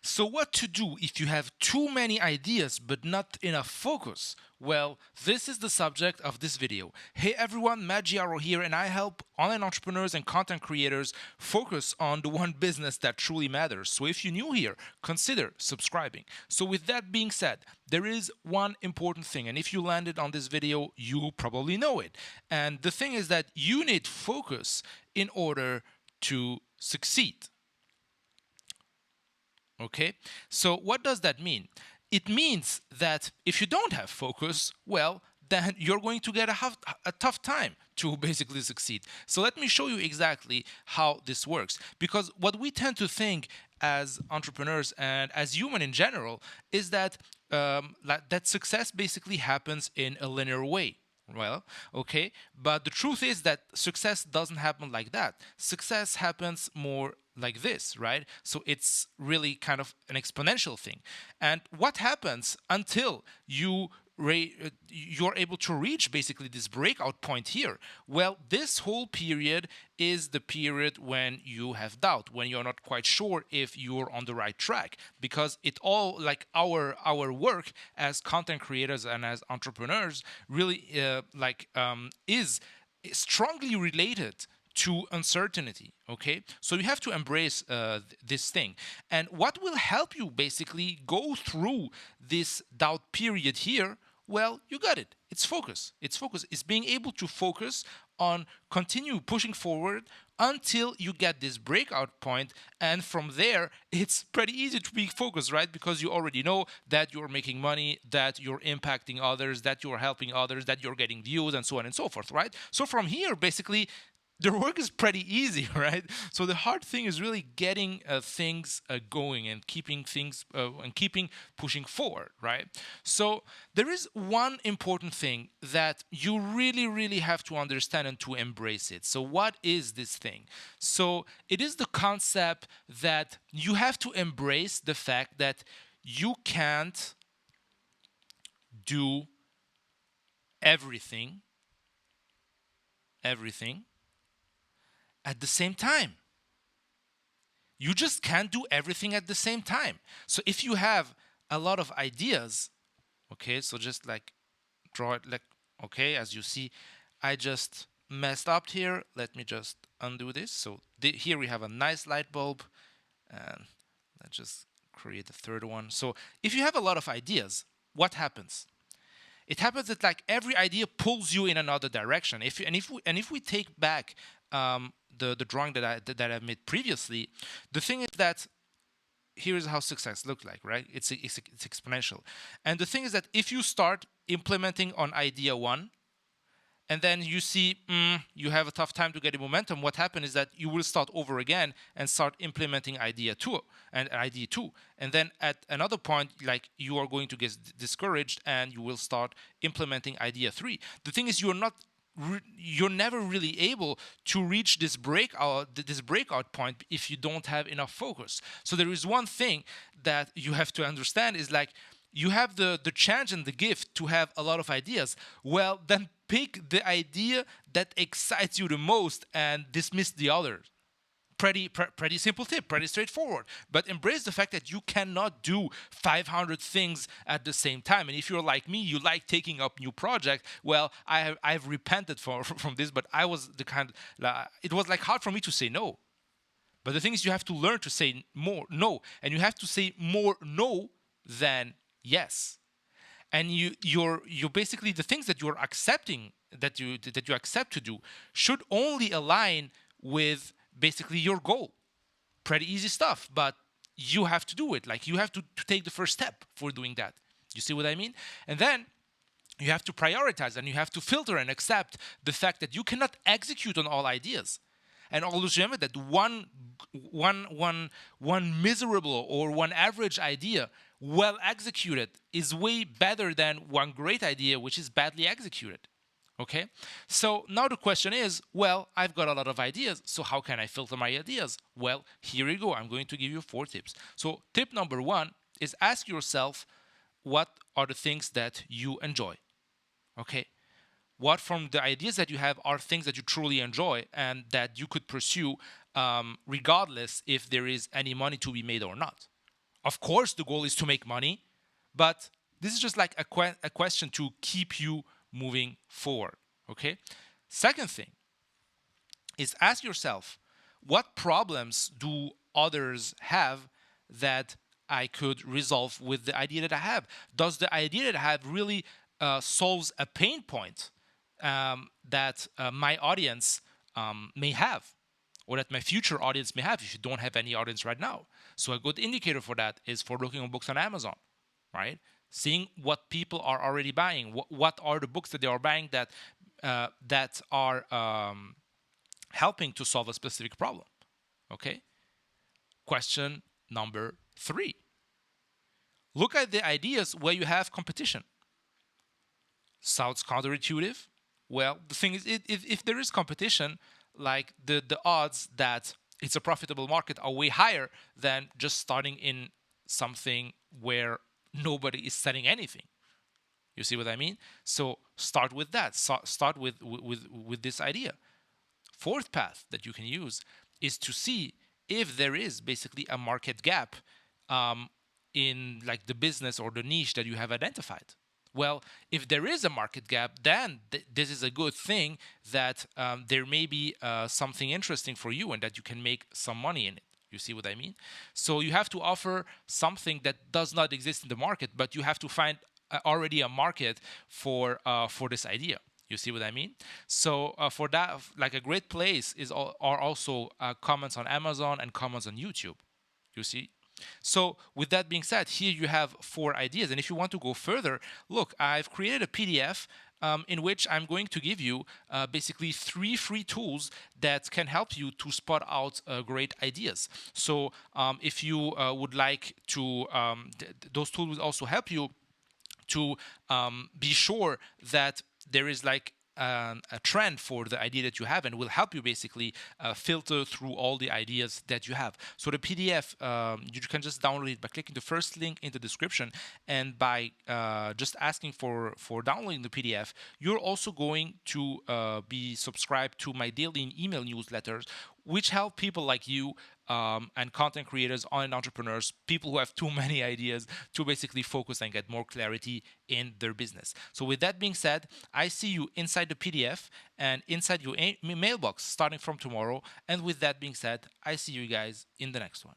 So what to do if you have too many ideas but not enough focus? Well, this is the subject of this video. Hey everyone, Matt Giaro here, and I help online entrepreneurs and content creators focus on the one business that truly matters. So if you're new here, consider subscribing. So with that being said, there is one important thing, and if you landed on this video, you probably know it. And the thing is that you need focus in order to succeed. Okay, so what does that mean? It means that if you don't have focus, well, then you're going to get a tough time to basically succeed. So let me show you exactly how this works. Because what we tend to think as entrepreneurs and as human in general is that that success basically happens in a linear way. Well, okay, but the truth is that success doesn't happen like that. Success happens more like this, right? So it's really kind of an exponential thing. And what happens until you're able to reach basically this breakout point here? Well, this whole period is the period when you have doubt, when you're not quite sure if you're on the right track, because it all, like our work as content creators and as entrepreneurs really is strongly related to uncertainty. Okay, so you have to embrace this thing. And what will help you basically go through this doubt period here? Well, you got it. It's focus. It's focus. It's being able to focus on continue pushing forward until you get this breakout point, and from there it's pretty easy to be focused, right? Because you already know that you're making money, that you're impacting others, that you're helping others, that you're getting views, and so on and so forth, right? So from here, basically the work is pretty easy, right? So the hard thing is really getting things going and keeping things and keeping pushing forward, right? So there is one important thing that you really, really have to understand and to embrace it. So what is this thing? So it is the concept that you have to embrace the fact that you can't do everything, everything at the same time. You just can't do everything at the same time. So if you have a lot of ideas, okay, so just like draw it like, okay, as you see, I just messed up here. Let me just undo this. So here we have a nice light bulb, and let's just create a third one. So if you have a lot of ideas, what happens? It happens that like every idea pulls you in another direction. If we take back the drawing that I made previously, the thing is that here's how success looks like, right? It's exponential, and the thing is that if you start implementing on idea one, and then you see you have a tough time to get the momentum, what happens is that you will start over again and start implementing idea two and idea two, and then at another point, like, you are going to get discouraged and you will start implementing idea three. The thing is, you're never really able to reach this breakout point if you don't have enough focus. So there is one thing that you have to understand is like, you have the chance and the gift to have a lot of ideas. Well, then pick the idea that excites you the most and dismiss the others. Pretty simple tip, pretty straightforward. But embrace the fact that you cannot do 500 things at the same time. And if you're like me, you like taking up new projects. Well, I've repented from this, but I was the kind. It was like hard for me to say no. But the thing is, you have to learn to say more no, and you have to say more no than yes. And you're basically, the things that you're accepting, that you accept to do, should only align with basically your goal. Pretty easy stuff, but you have to do it. Like, you have to take the first step for doing that. You see what I mean? And then you have to prioritize, and you have to filter and accept the fact that you cannot execute on all ideas. And always remember that one miserable or one average idea, well executed, is way better than one great idea which is badly executed. Okay? So now the question is, well, I've got a lot of ideas, so how can I filter my ideas? Well, here you go. I'm going to give you 4 tips. So tip number 1 is ask yourself, what are the things that you enjoy? Okay? What from the ideas that you have are things that you truly enjoy and that you could pursue regardless if there is any money to be made or not? Of course, the goal is to make money, but this is just like a question to keep you moving forward. Okay. Second thing is ask yourself, what problems do others have that I could resolve with the idea that I have? Does the idea that I have really solves a pain point that my audience may have, or that my future audience may have if you don't have any audience right now? So a good indicator for that is for looking on books on Amazon, right? Seeing what people are already buying. What are the books that they are buying that are helping to solve a specific problem? Okay. Question number 3. Look at the ideas where you have competition. Sounds counterintuitive. Well, the thing is, if there is competition, like the odds that it's a profitable market are way higher than just starting in something where nobody is selling anything. You see what I mean? So start with that. Start with this idea. Fourth path that you can use is to see if there is basically a market gap in like the business or the niche that you have identified. Well, if there is a market gap, then this is a good thing that there may be something interesting for you and that you can make some money in it. You see what I mean? So you have to offer something that does not exist in the market, but you have to find already a market for this idea. You see what I mean? So for that, like a great place are also comments on Amazon and comments on YouTube. You see? So with that being said, here you have 4 ideas. And if you want to go further, look, I've created a PDF in which I'm going to give you basically 3 free tools that can help you to spot out great ideas. So if you would like to, those tools will also help you to be sure that there is like a trend for the idea that you have, and will help you basically filter through all the ideas that you have. So the PDF, you can just download it by clicking the first link in the description, and by just asking for downloading the PDF, you're also going to be subscribed to my daily email newsletters, which help people like you and content creators, online entrepreneurs, people who have too many ideas, to basically focus and get more clarity in their business. So with that being said, I see you inside the PDF and inside your mailbox starting from tomorrow. And with that being said, I see you guys in the next one.